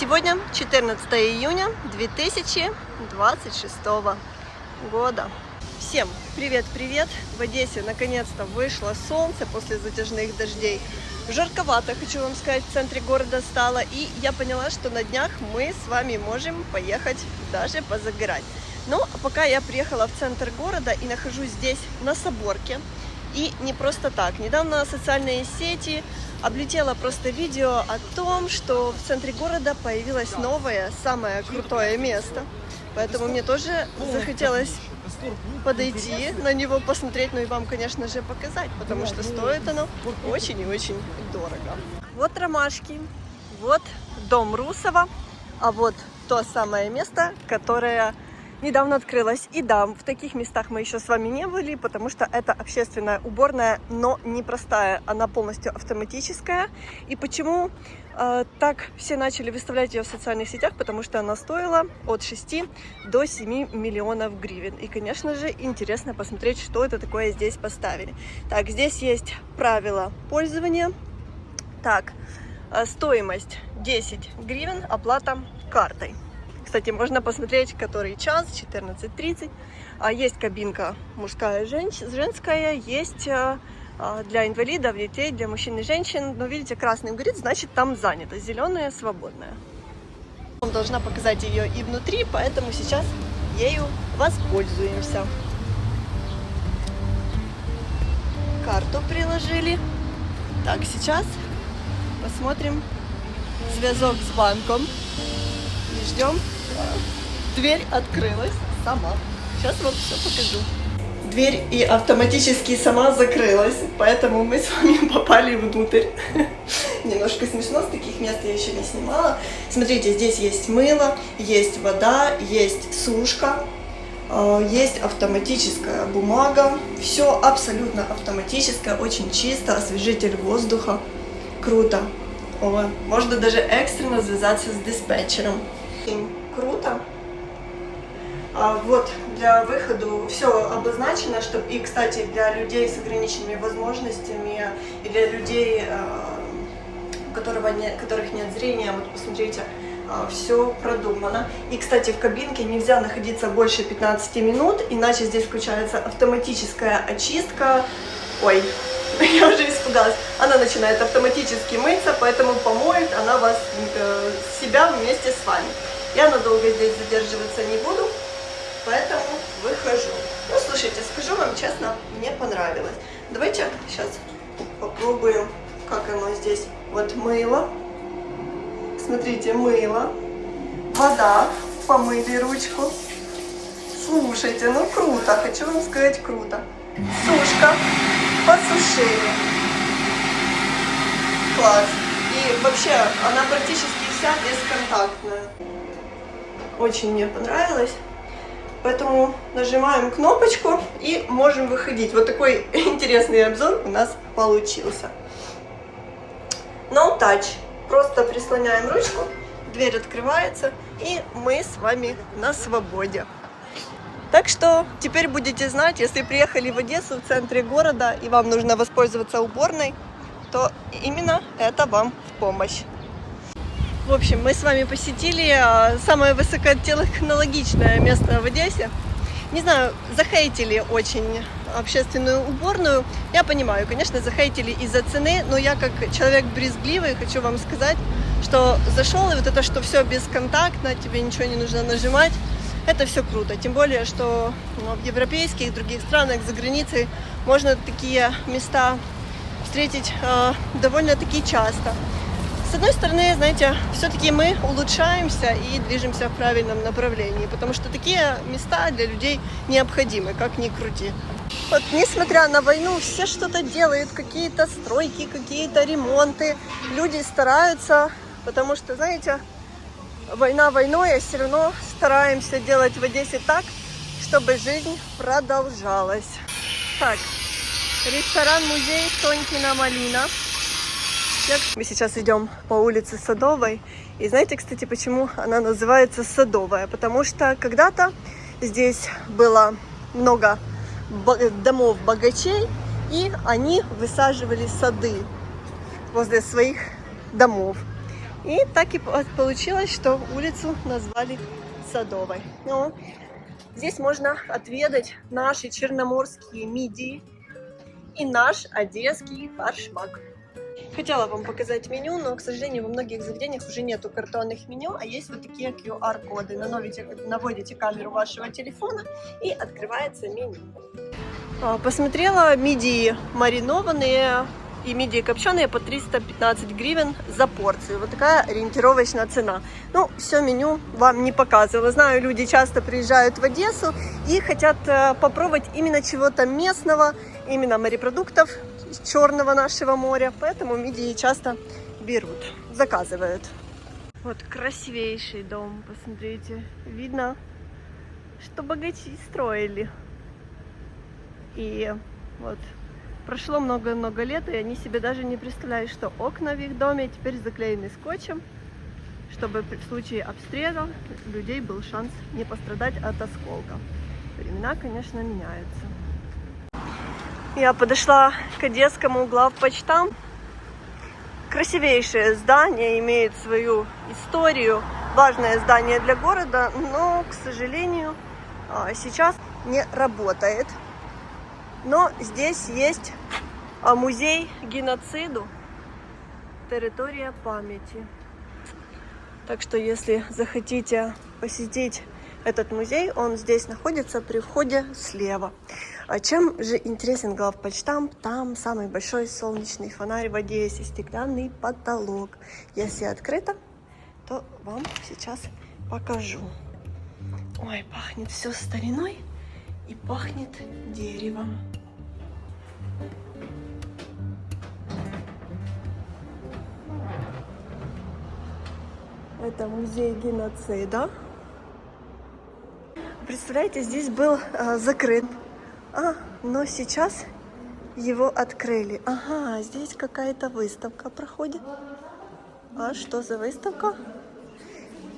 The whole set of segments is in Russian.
Сегодня 14 июня 2026 года. Всем привет-привет! В Одессе наконец-то вышло солнце после затяжных дождей. Жарковато, хочу вам сказать, в центре города стало. И я поняла, что на днях мы с вами можем поехать даже позагорать. Но пока я приехала в центр города и нахожусь здесь на Соборке. И не просто так. Недавно социальные сети облетело просто видео о том, что в центре города появилось новое, самое крутое место. Поэтому мне тоже захотелось подойти на него, посмотреть, ну и вам, конечно же, показать, потому что стоит оно очень и очень дорого. Вот ромашки, вот дом Русова, а вот то самое место, которое недавно открылось. И да, в таких местах мы еще с вами не были, потому что это общественная уборная, но не простая, она полностью автоматическая. И почему так все начали выставлять ее в социальных сетях? Потому что она стоила от 6 до 7 миллионов гривен. И, конечно же, интересно посмотреть, что это такое здесь поставили. Так, здесь есть правила пользования. Так, стоимость 10 гривен, оплата картой. Кстати, можно посмотреть, который час, 14:30. Есть кабинка мужская, женская, есть для инвалидов, детей, для мужчин и женщин. Но видите, красным горит, значит там занято. Зеленая свободная. Я должна показать ее и внутри, поэтому сейчас ею воспользуемся. Карту приложили. Так, сейчас посмотрим зв'язок с банком. И ждем. Дверь открылась сама. Сейчас вам все покажу. Дверь и автоматически сама закрылась, поэтому мы с вами попали внутрь. Немножко смешно, с таких мест я еще не снимала. Смотрите, здесь есть мыло, есть вода, есть сушка, есть автоматическая бумага. Все абсолютно автоматическое, очень чисто, освежитель воздуха. Круто. Можно даже экстренно связаться с диспетчером. Круто. Вот для выхода все обозначено, чтобы и, кстати, для людей с ограниченными возможностями и для людей, у которых нет зрения, вот посмотрите, все продумано. И, кстати, в кабинке нельзя находиться больше 15 минут, иначе здесь включается автоматическая очистка. Ой, я уже испугалась. Она начинает автоматически мыться, поэтому помоет она вас, себя вместе с вами. Я надолго здесь задерживаться не буду, поэтому выхожу. Ну, слушайте, скажу вам честно, мне понравилось. Давайте сейчас попробуем, как оно здесь. Вот мыло. Смотрите, мыло. Вода. Помыли ручку. Слушайте, ну круто. Хочу вам сказать, круто. Сушка. Посушили. Класс. И вообще, она практически вся бесконтактная. Очень мне понравилось. Поэтому нажимаем кнопочку и можем выходить. Вот такой интересный обзор у нас получился. No touch. Просто прислоняем ручку, дверь открывается, и мы с вами на свободе. Так что теперь будете знать, если приехали в Одессу, в центре города, и вам нужно воспользоваться уборной, то именно это вам в помощь. В общем, мы с вами посетили самое высокотехнологичное место в Одессе. Не знаю, захейтили очень общественную уборную. Я понимаю, конечно, захейтили из-за цены, но я как человек брезгливый хочу вам сказать, что зашел, и вот это, что все бесконтактно, тебе ничего не нужно нажимать, это все круто. Тем более, что в европейских и других странах за границей можно такие места встретить довольно-таки часто. С одной стороны, знаете, все-таки мы улучшаемся и движемся в правильном направлении, потому что такие места для людей необходимы, как ни крути. Вот, несмотря на войну, все что-то делают, какие-то стройки, какие-то ремонты. Люди стараются, потому что, знаете, война войной, а все равно стараемся делать в Одессе так, чтобы жизнь продолжалась. Так, ресторан-музей Сонькина малина. Мы сейчас идем по улице Садовой. И знаете, кстати, почему она называется Садовая? Потому что когда-то здесь было много домов богачей, и они высаживали сады возле своих домов. И так и получилось, что улицу назвали Садовой. Но здесь можно отведать наши черноморские мидии и наш одесский фаршмак. Хотела вам показать меню, но, к сожалению, во многих заведениях уже нету картонных меню, а есть вот такие QR-коды. Наводите камеру вашего телефона и открывается меню. Посмотрела мидии маринованные и мидии копченые по 315 гривен за порцию. Вот такая ориентировочная цена. Ну, все меню вам не показывала. Знаю, люди часто приезжают в Одессу и хотят попробовать именно чего-то местного, именно морепродуктов Черного нашего моря, поэтому мидии часто берут, заказывают. Вот красивейший дом, посмотрите, видно, что богачи строили. И вот прошло много-много лет, и они себе даже не представляют, что окна в их доме теперь заклеены скотчем, чтобы в случае обстрела людей был шанс не пострадать от осколков. Времена, конечно, меняются. Я подошла к одесскому главпочтам. Красивейшее здание, имеет свою историю, важное здание для города, но, к сожалению, сейчас не работает. Но здесь есть музей геноциду, территория памяти. Так что, если захотите посетить этот музей, он здесь находится при входе слева. А чем же интересен главпочтам? Там самый большой солнечный фонарь в Одессе, стеклянный потолок. Если открыто, то вам сейчас покажу. Ой, пахнет все стариной и пахнет деревом. Это музей геноцида. Представляете, здесь был закрыт. Но сейчас его открыли. Ага, здесь какая-то выставка проходит. А что за выставка?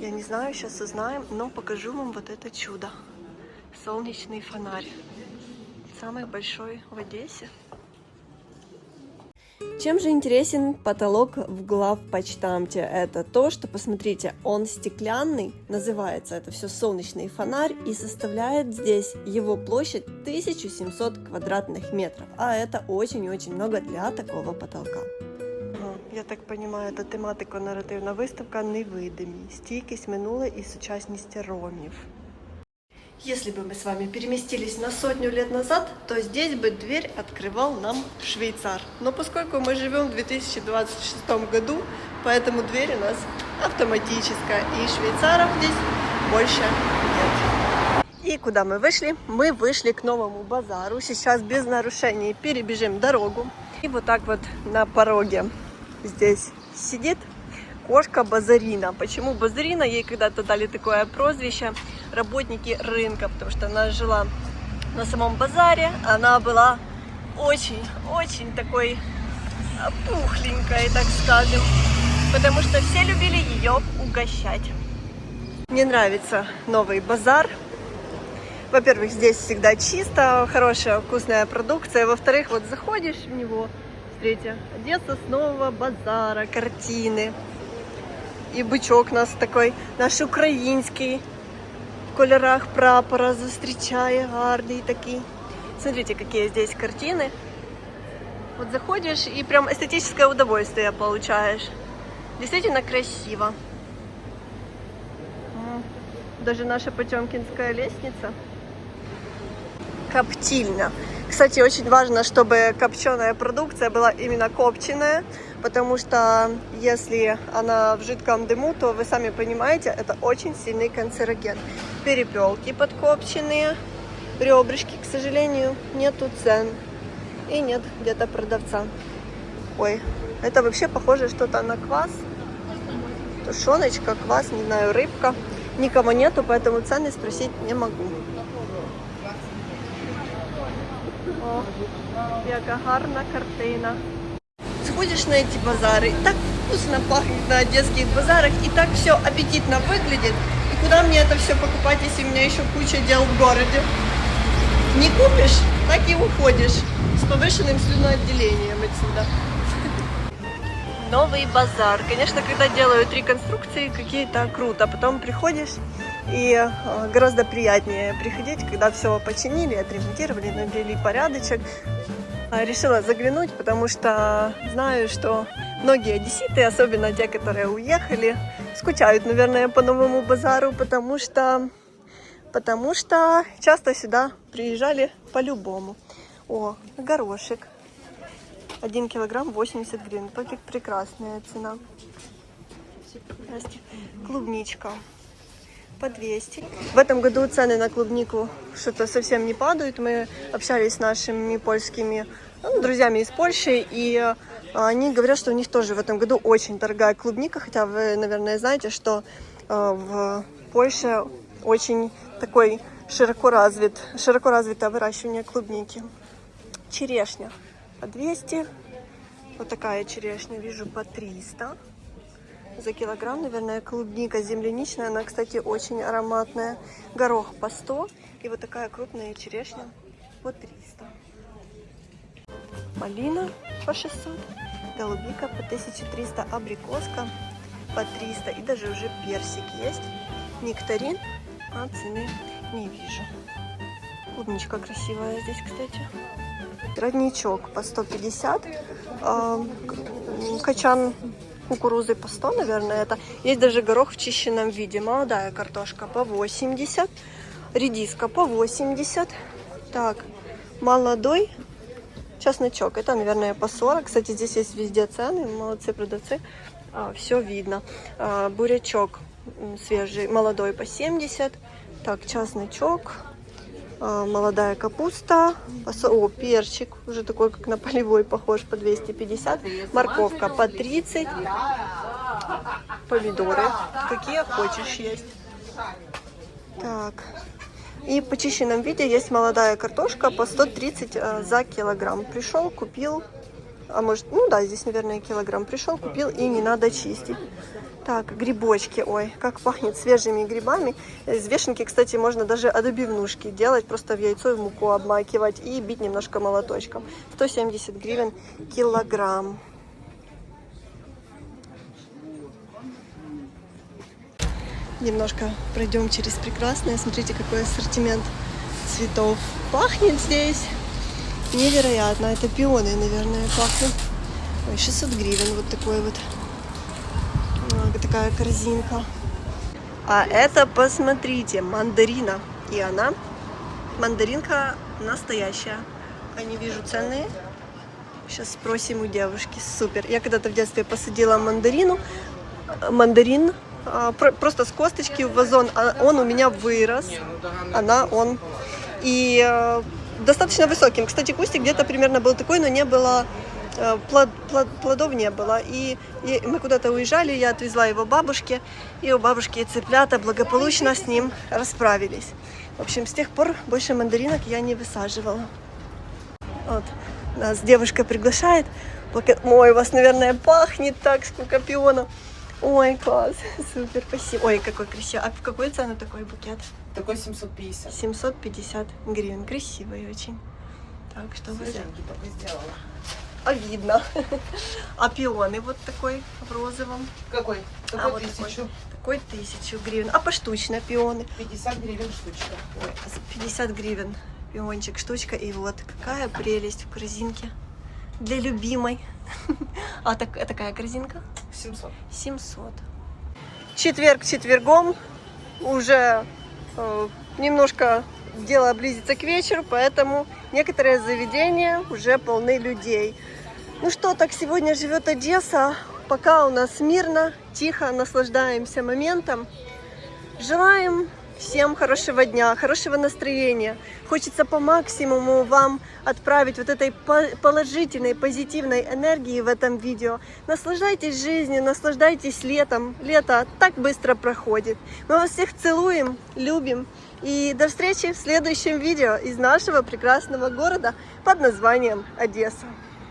Я не знаю, сейчас узнаем, но покажу вам вот это чудо. Солнечный фонарь. Самый большой в Одессе. Чем же интересен потолок в главпочтамте? Это то, что, посмотрите, он стеклянный, называется это все солнечный фонарь, и составляет здесь его площадь 1700 квадратных метров. А это очень-очень много для такого потолка. Я так понимаю, це тематико-наративна виставка «Невидимі. Стійкість минуле і сучасність ромів». Если бы мы с вами переместились на 100 лет назад, то здесь бы дверь открывал нам швейцар. Но поскольку мы живем в 2026 году, поэтому дверь у нас автоматическая, и швейцаров здесь больше нет. И куда мы вышли? Мы вышли к новому базару. Сейчас без нарушений перебежим дорогу. И вот так вот на пороге здесь сидит кошка Базарина. Почему Базарина? Ей когда-то дали такое прозвище работники рынка, потому что она жила на самом базаре. Она была очень такой пухленькой, так скажем, потому что все любили ее угощать. Мне нравится новый базар. Во-первых, здесь всегда чисто, хорошая вкусная продукция. Во-вторых, вот заходишь в него, смотрите, Одесса с нового базара, картины. І бичок нас такой, наш український, в кольорах прапора зустрічає, гарний такий. Смотрите, какие здесь картины. Вот заходишь и прям эстетическое удовольствие получаешь. Действительно красиво. Даже наша Потемкинская лестница. Коптильня. Кстати, очень важно, чтобы копченая продукция была именно копченая, потому что если она в жидком дыму, то вы сами понимаете, это очень сильный канцероген. Перепелки подкопченные, ребрышки, к сожалению, нету цен и нет где-то продавца. Ой, это вообще похоже что-то на квас, тушеночка, квас, не знаю, рыбка. Никого нету, поэтому цены спросить не могу. О, яка гарна картина. Сходишь на эти базары, так вкусно пахнет на одесских базарах, и так все аппетитно выглядит. И куда мне это все покупать, если у меня еще куча дел в городе? Не купишь, так и уходишь с повышенным слюноотделением отсюда. Новый базар. Конечно, когда делают реконструкции какие-то, круто. Потом приходишь, и гораздо приятнее приходить, когда все починили, отремонтировали, навели порядочек. Решила заглянуть, потому что знаю, что многие одесситы, особенно те, которые уехали, скучают, наверное, по новому базару, потому что часто сюда приезжали по-любому. О, горошек. 1 килограмм 80 гривен. Прекрасная цена. Клубничка по 200. В этом году цены на клубнику что-то совсем не падают. Мы общались с нашими польскими друзьями из Польши, и они говорят, что у них тоже в этом году очень дорогая клубника. Хотя вы, наверное, знаете, что в Польше очень такой широко развитое выращивание клубники. Черешня по 200. Вот такая черешня, вижу, по 300 за килограмм. Наверное, клубника земляничная. Она, кстати, очень ароматная. Горох по 100. И вот такая крупная черешня по 300. Малина по 600. Голубика по 1300. Абрикоска по 300. И даже уже персик есть. Нектарин. А цены не вижу. Клубничка красивая здесь, кстати. Родничок по 150. Качан кукурузы по 100, наверное, это. Есть даже горох в чищенном виде. Молодая картошка по 80. Редиска по 80. Так, молодой чесночок. Это, наверное, по 40. Кстати, здесь есть везде цены. Молодцы продавцы. Все видно. Бурячок свежий, молодой по 70. Так, чесночок. Молодая капуста. О, перчик. Уже такой, как на полевой, похож, по 250. Морковка по 30. Помидоры. Какие хочешь есть. Так. И в почищенном виде есть молодая картошка по 130 за килограмм. Пришел, купил. А может, ну да, здесь, наверное, килограмм. Пришел, купил, и не надо чистить. Так, грибочки. Ой, как пахнет свежими грибами. Из вешенки, кстати, можно даже отбивнушки делать. Просто в яйцо и в муку обмакивать и бить немножко молоточком. 170 гривен килограмм. Немножко пройдем через прекрасное. Смотрите, какой ассортимент цветов. Пахнет здесь невероятно. Это пионы, наверное, пахнут. Ой, 600 гривен вот такой вот. Такая корзинка. А это, посмотрите, мандарина. И она, мандаринка настоящая. А не вижу цены. Сейчас спросим у девушки. Супер. Я когда-то в детстве посадила мандарин просто с косточки в вазон. Он у меня вырос. Он. И достаточно высоким. Кстати, кустик где-то примерно был такой, но не было... Плодов не было. И мы куда-то уезжали, я отвезла его бабушке, и у бабушки и цыплята благополучно с ним расправились. В общем, с тех пор больше мандаринок я не высаживала. Вот, нас девушка приглашает. Ой, у вас, наверное, пахнет так, сколько пионов. Ой, класс, супер, спасибо. Ой, какой красивый. А в какую цену такой букет? Такой 750. 750 гривен. Красивый очень. Так, что вы только сделала. А видно. А пионы вот такой в розовом. Какой? Такой вот 1000. Такой 1000 гривен. А поштучно пионы? 50 гривен штучка. Ой, 50 гривен пиончик штучка. И вот какая прелесть в корзинке. Для любимой. А такая корзинка? 700. 700. Четверг четвергом. Уже немножко дело близится к вечеру, поэтому некоторые заведения уже полны людей. Ну что, так сегодня живет Одесса. Пока у нас мирно, тихо, наслаждаемся моментом. Желаем всем хорошего дня, хорошего настроения. Хочется по максимуму вам отправить вот этой положительной, позитивной энергии в этом видео. Наслаждайтесь жизнью, наслаждайтесь летом. Лето так быстро проходит. Мы вас всех целуем, любим. И до встречи в следующем видео из нашего прекрасного города под названием Одесса.